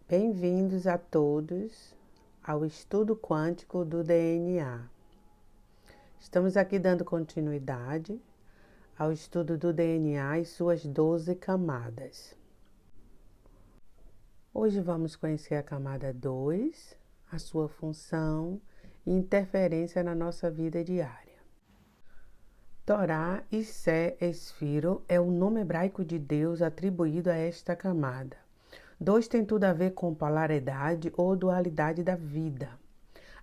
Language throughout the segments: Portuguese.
Bem-vindos a todos ao estudo quântico do DNA. Estamos aqui dando continuidade ao estudo do DNA e suas 12 camadas. Hoje vamos conhecer a camada 2, a sua função e interferência na nossa vida diária. Torá Issé Esfiro é o nome hebraico de Deus atribuído a esta camada. 2 tem tudo a ver com polaridade ou dualidade da vida.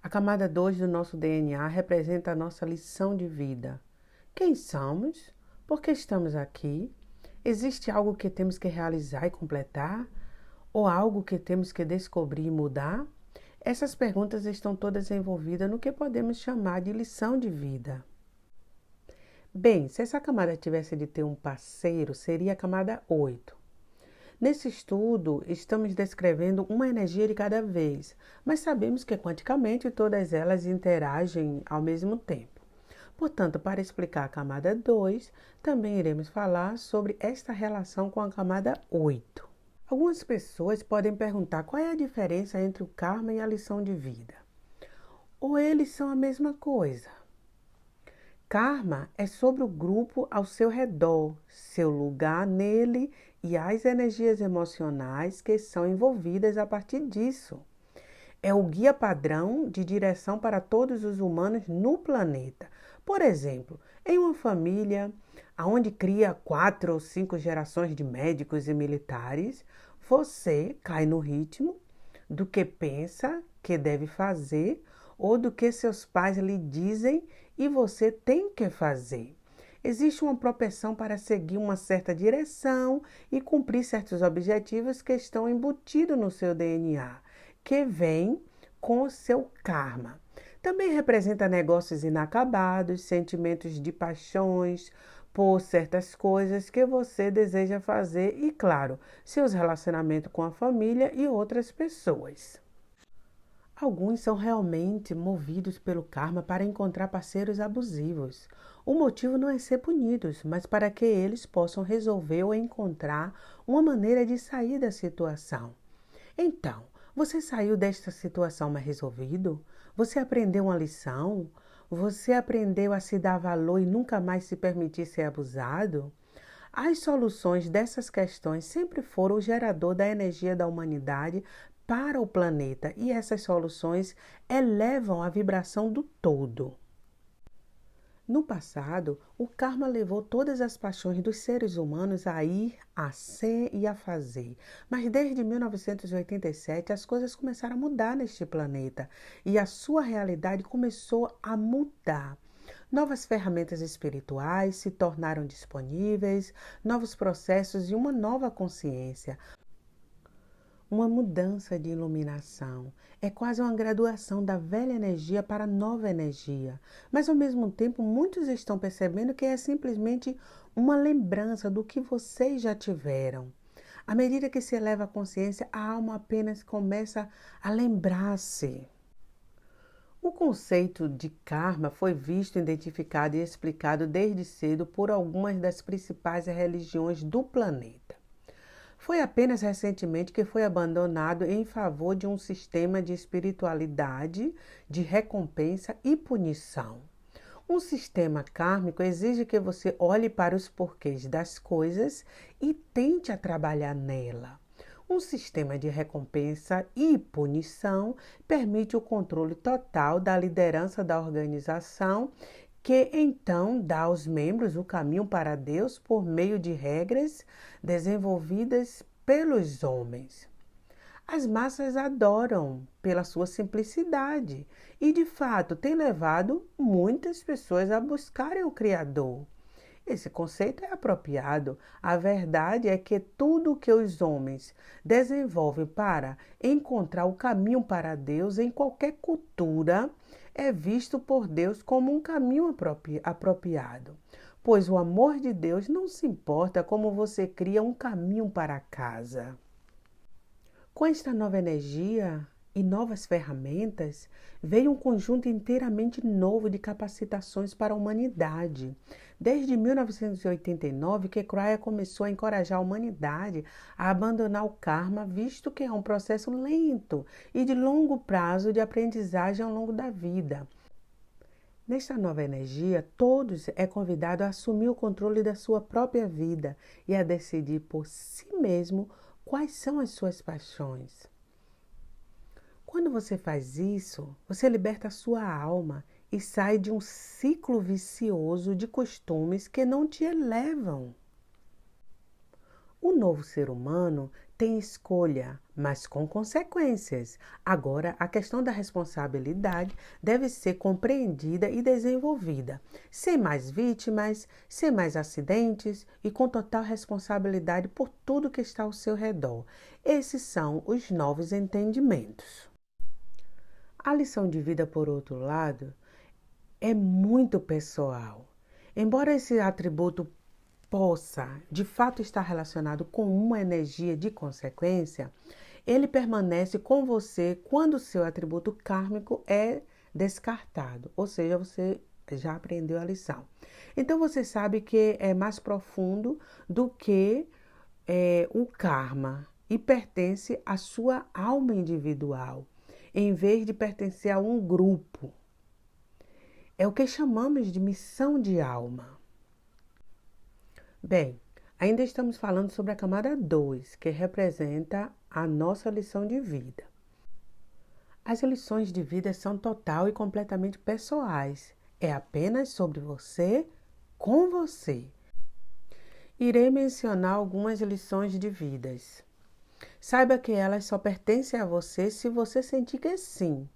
A camada 2 do nosso DNA representa a nossa lição de vida. Quem somos? Por que estamos aqui? Existe algo que temos que realizar e completar? Ou algo que temos que descobrir e mudar? Essas perguntas estão todas envolvidas no que podemos chamar de lição de vida. Bem, se essa camada tivesse de ter um parceiro, seria a camada 8. Nesse estudo, estamos descrevendo uma energia de cada vez, mas sabemos que quanticamente todas elas interagem ao mesmo tempo. Portanto, para explicar a camada 2, também iremos falar sobre esta relação com a camada 8. Algumas pessoas podem perguntar qual é a diferença entre o karma e a lição de vida. Ou eles são a mesma coisa? Karma é sobre o grupo ao seu redor, seu lugar nele e as energias emocionais que são envolvidas a partir disso. É o guia padrão de direção para todos os humanos no planeta. Por exemplo, em uma família onde cria 4 ou 5 gerações de médicos e militares, você cai no ritmo do que pensa que deve fazer ou do que seus pais lhe dizem e você tem que fazer. Existe uma propensão para seguir uma certa direção e cumprir certos objetivos que estão embutidos no seu DNA, que vem com o seu karma. Também representa negócios inacabados, sentimentos de paixões por certas coisas que você deseja fazer e, claro, seus relacionamentos com a família e outras pessoas. Alguns são realmente movidos pelo karma para encontrar parceiros abusivos. O motivo não é ser punidos, mas para que eles possam resolver ou encontrar uma maneira de sair da situação. Então, você saiu desta situação mais resolvido? Você aprendeu uma lição? Você aprendeu a se dar valor e nunca mais se permitir ser abusado? As soluções dessas questões sempre foram o gerador da energia da humanidade para o planeta e essas soluções elevam a vibração do todo. No passado, o karma levou todas as paixões dos seres humanos a ir, a ser e a fazer. Mas desde 1987 as coisas começaram a mudar neste planeta e a sua realidade começou a mudar. Novas ferramentas espirituais se tornaram disponíveis, novos processos e uma nova consciência. Uma mudança de iluminação. É quase uma graduação da velha energia para a nova energia. Mas, ao mesmo tempo, muitos estão percebendo que é simplesmente uma lembrança do que vocês já tiveram. À medida que se eleva a consciência, a alma apenas começa a lembrar-se. O conceito de karma foi visto, identificado e explicado desde cedo por algumas das principais religiões do planeta. Foi apenas recentemente que foi abandonado em favor de um sistema de espiritualidade, de recompensa e punição. Um sistema kármico exige que você olhe para os porquês das coisas e tente a trabalhar nela. Um sistema de recompensa e punição permite o controle total da liderança da organização, que então dá aos membros o caminho para Deus por meio de regras desenvolvidas pelos homens. As massas adoram pela sua simplicidade e, de fato, tem levado muitas pessoas a buscarem o Criador. Esse conceito é apropriado. A verdade é que tudo o que os homens desenvolvem para encontrar o caminho para Deus em qualquer cultura é visto por Deus como um caminho apropriado. Pois o amor de Deus não se importa como você cria um caminho para casa. Com esta nova energia e novas ferramentas, veio um conjunto inteiramente novo de capacitações para a humanidade. Desde 1989, que Cryer começou a encorajar a humanidade a abandonar o karma, visto que é um processo lento e de longo prazo de aprendizagem ao longo da vida. Nesta nova energia, todos é convidado a assumir o controle da sua própria vida e a decidir por si mesmo quais são as suas paixões. Quando você faz isso, você liberta a sua alma e sai de um ciclo vicioso de costumes que não te elevam. O novo ser humano tem escolha, mas com consequências. Agora, a questão da responsabilidade deve ser compreendida e desenvolvida, sem mais vítimas, sem mais acidentes e com total responsabilidade por tudo que está ao seu redor. Esses são os novos entendimentos. A lição de vida, por outro lado, é muito pessoal. Embora esse atributo possa, de fato, estar relacionado com uma energia de consequência, ele permanece com você quando o seu atributo kármico é descartado, ou seja, você já aprendeu a lição. Então, você sabe que é mais profundo do que o karma e pertence à sua alma individual, em vez de pertencer a um grupo. É o que chamamos de missão de alma. Bem, ainda estamos falando sobre a camada 2, que representa a nossa lição de vida. As lições de vida são total e completamente pessoais. É apenas sobre você, com você. Irei mencionar algumas lições de vidas. Saiba que elas só pertencem a você se você sentir que sim.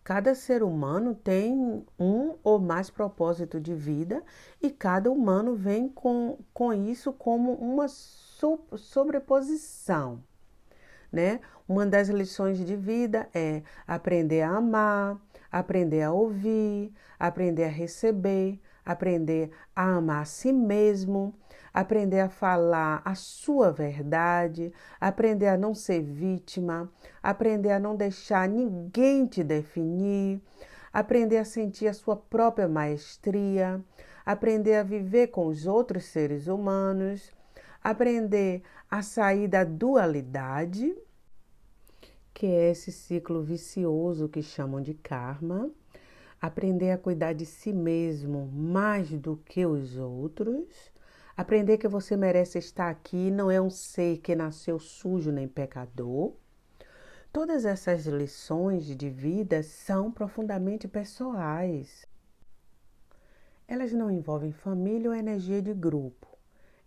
Cada ser humano tem um ou mais propósitos de vida e cada humano vem com isso como uma sobreposição, né? Uma das lições de vida é aprender a amar, aprender a ouvir, aprender a receber, aprender a amar a si mesmo, aprender a falar a sua verdade, aprender a não ser vítima, aprender a não deixar ninguém te definir, aprender a sentir a sua própria maestria, aprender a viver com os outros seres humanos, aprender a sair da dualidade, que é esse ciclo vicioso que chamam de karma, aprender a cuidar de si mesmo mais do que os outros, aprender que você merece estar aqui, não é um ser que nasceu sujo nem pecador. Todas essas lições de vida são profundamente pessoais. Elas não envolvem família ou energia de grupo.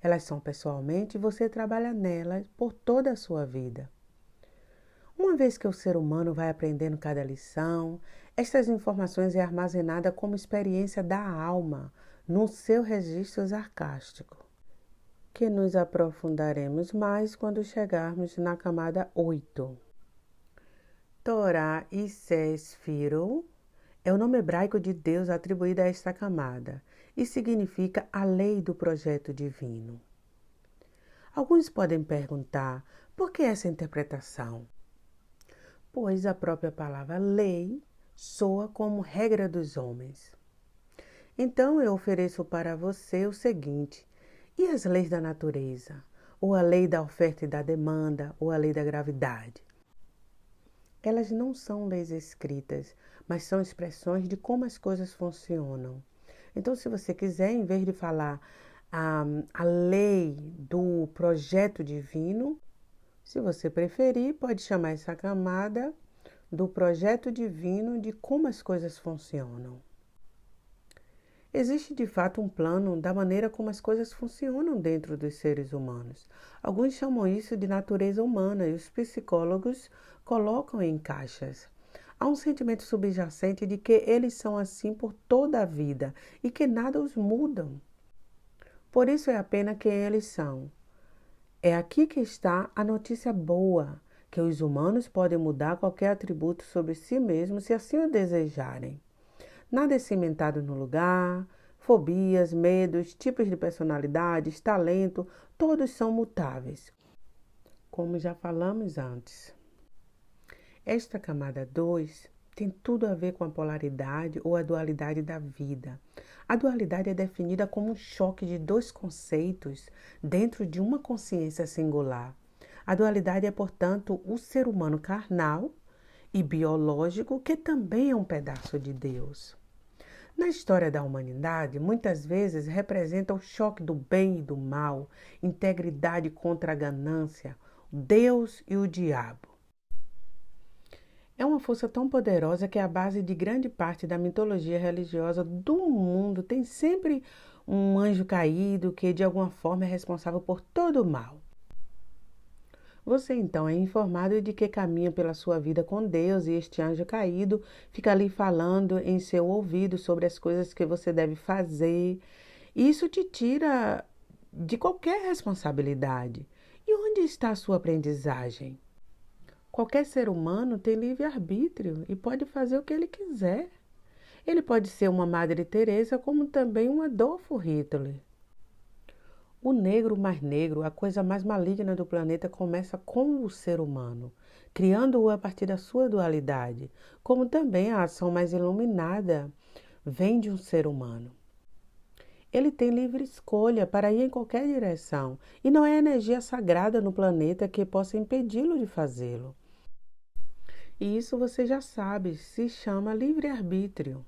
Elas são pessoalmente e você trabalha nelas por toda a sua vida. Uma vez que o ser humano vai aprendendo cada lição, estas informações é armazenada como experiência da alma no seu registro sarcástico, que nos aprofundaremos mais quando chegarmos na camada 8. Torá e Sefiro é o nome hebraico de Deus atribuído a esta camada e significa a lei do projeto divino. Alguns podem perguntar, por que essa interpretação? Pois a própria palavra lei soa como regra dos homens. Então eu ofereço para você o seguinte: e as leis da natureza? Ou a lei da oferta e da demanda? Ou a lei da gravidade? Elas não são leis escritas, mas são expressões de como as coisas funcionam. Então, se você quiser, em vez de falar a lei do projeto divino, se você preferir, pode chamar essa camada do projeto divino de como as coisas funcionam. Existe de fato um plano da maneira como as coisas funcionam dentro dos seres humanos. Alguns chamam isso de natureza humana e os psicólogos colocam em caixas. Há um sentimento subjacente de que eles são assim por toda a vida e que nada os mudam. Por isso é a pena quem eles são. É aqui que está a notícia boa, que os humanos podem mudar qualquer atributo sobre si mesmos se assim o desejarem. Nada é cimentado no lugar, fobias, medos, tipos de personalidades, talento, todos são mutáveis, como já falamos antes. Esta camada 2 tem tudo a ver com a polaridade ou a dualidade da vida. A dualidade é definida como um choque de dois conceitos dentro de uma consciência singular. A dualidade é, portanto, o ser humano carnal e biológico, que também é um pedaço de Deus. Na história da humanidade, muitas vezes representa o choque do bem e do mal, integridade contra a ganância, Deus e o diabo. É uma força tão poderosa que é a base de grande parte da mitologia religiosa do mundo. Tem sempre um anjo caído que de alguma forma é responsável por todo o mal. Você então é informado de que caminha pela sua vida com Deus e este anjo caído fica ali falando em seu ouvido sobre as coisas que você deve fazer. Isso te tira de qualquer responsabilidade. E onde está a sua aprendizagem? Qualquer ser humano tem livre-arbítrio e pode fazer o que ele quiser. Ele pode ser uma Madre Teresa, como também um Adolfo Hitler. O negro mais negro, a coisa mais maligna do planeta, começa com o ser humano, criando-o a partir da sua dualidade, como também a ação mais iluminada vem de um ser humano. Ele tem livre escolha para ir em qualquer direção e não há energia sagrada no planeta que possa impedi-lo de fazê-lo. E isso você já sabe, se chama livre-arbítrio.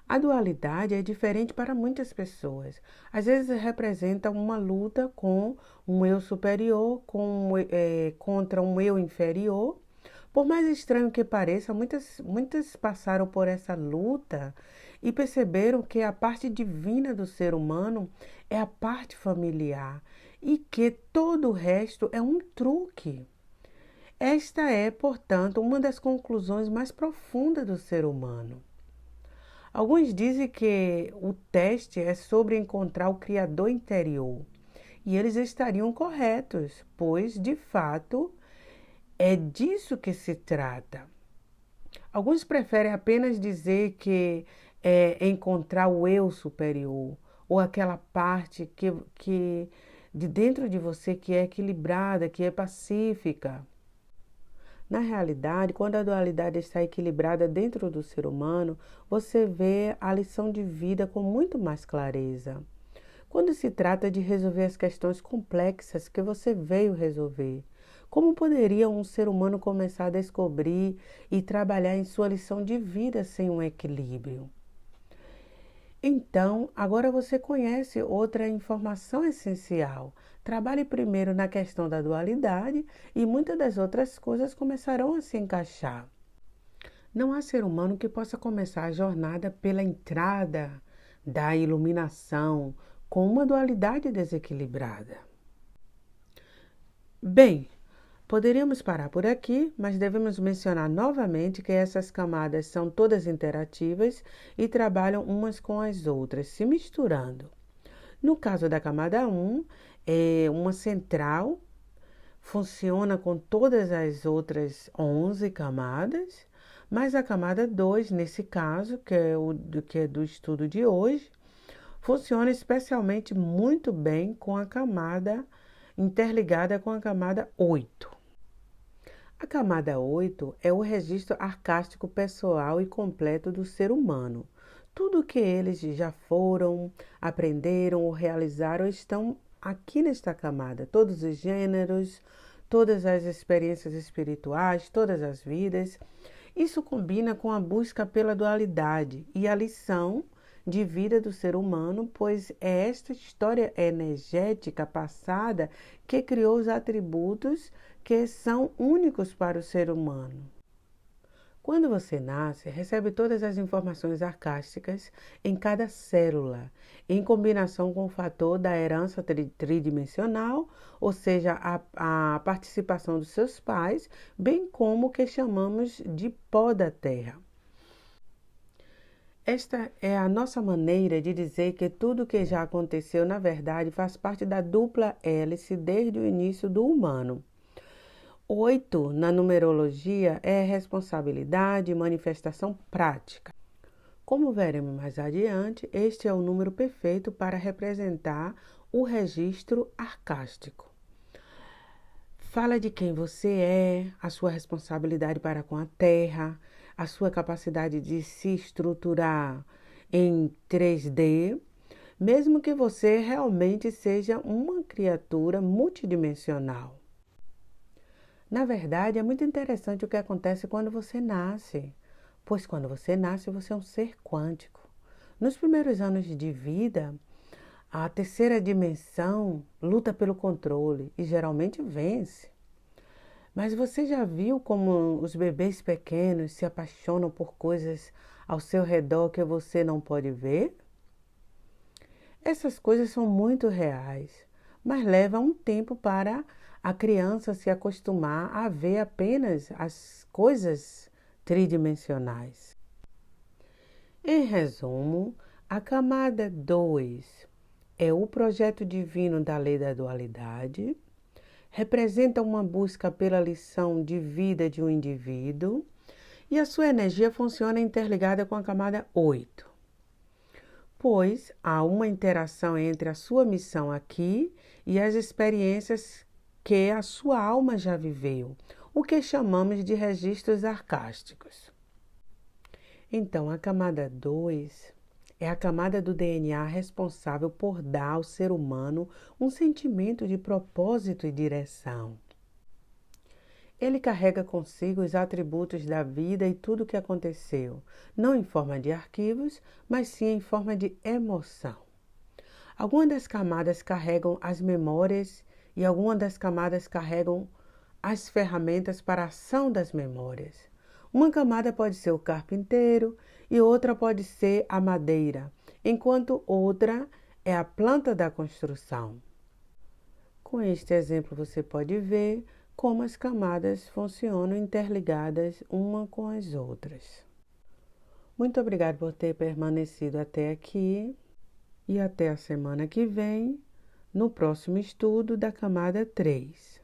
A dualidade é diferente para muitas pessoas. Às vezes representa uma luta com um eu superior, contra um eu inferior. Por mais estranho que pareça, muitas passaram por essa luta e perceberam que a parte divina do ser humano é a parte familiar e que todo o resto é um truque. Esta é, portanto, uma das conclusões mais profundas do ser humano. Alguns dizem que o teste é sobre encontrar o Criador interior. E eles estariam corretos, pois, de fato, é disso que se trata. Alguns preferem apenas dizer que é encontrar o eu superior, ou aquela parte que de dentro de você que é equilibrada, que é pacífica. Na realidade, quando a dualidade está equilibrada dentro do ser humano, você vê a lição de vida com muito mais clareza. Quando se trata de resolver as questões complexas que você veio resolver, como poderia um ser humano começar a descobrir e trabalhar em sua lição de vida sem um equilíbrio? Então, agora você conhece outra informação essencial. Trabalhe primeiro na questão da dualidade e muitas das outras coisas começarão a se encaixar. Não há ser humano que possa começar a jornada pela entrada da iluminação com uma dualidade desequilibrada. Bem, poderíamos parar por aqui, mas devemos mencionar novamente que essas camadas são todas interativas e trabalham umas com as outras, se misturando. No caso da camada 1, é uma central, funciona com todas as outras 11 camadas, mas a camada 2, nesse caso, que é do estudo de hoje, funciona especialmente muito bem com a camada interligada com a camada 8. A camada 8 é o registro arcástico pessoal e completo do ser humano. Tudo que eles já foram, aprenderam ou realizaram estão aqui nesta camada. Todos os gêneros, todas as experiências espirituais, todas as vidas. Isso combina com a busca pela dualidade e a lição de vida do ser humano, pois é esta história energética passada que criou os atributos que são únicos para o ser humano. Quando você nasce, recebe todas as informações arcásticas em cada célula, em combinação com o fator da herança tridimensional, ou seja, a participação dos seus pais, bem como o que chamamos de pó da Terra. Esta é a nossa maneira de dizer que tudo que já aconteceu, na verdade, faz parte da dupla hélice desde o início do humano. 8 na numerologia é responsabilidade e manifestação prática. Como veremos mais adiante, este é o número perfeito para representar o registro arcástico. Fala de quem você é, a sua responsabilidade para com a Terra, a sua capacidade de se estruturar em 3D, mesmo que você realmente seja uma criatura multidimensional. Na verdade, é muito interessante o que acontece quando você nasce, pois quando você nasce, você é um ser quântico. Nos primeiros anos de vida, a terceira dimensão luta pelo controle e geralmente vence. Mas você já viu como os bebês pequenos se apaixonam por coisas ao seu redor que você não pode ver? Essas coisas são muito reais, mas leva um tempo para a criança se acostumar a ver apenas as coisas tridimensionais. Em resumo, a camada 2 é o projeto divino da lei da dualidade, representa uma busca pela lição de vida de um indivíduo e a sua energia funciona interligada com a camada 8, pois há uma interação entre a sua missão aqui e as experiências que a sua alma já viveu, o que chamamos de registros arcásticos. Então, a camada 2 é a camada do DNA responsável por dar ao ser humano um sentimento de propósito e direção. Ele carrega consigo os atributos da vida e tudo o que aconteceu, não em forma de arquivos, mas sim em forma de emoção. Algumas das camadas carregam as memórias e algumas das camadas carregam as ferramentas para a ação das memórias. Uma camada pode ser o carpinteiro e outra pode ser a madeira, enquanto outra é a planta da construção. Com este exemplo, você pode ver como as camadas funcionam interligadas uma com as outras. Muito obrigada por ter permanecido até aqui e até a semana que vem, no próximo estudo da camada 3.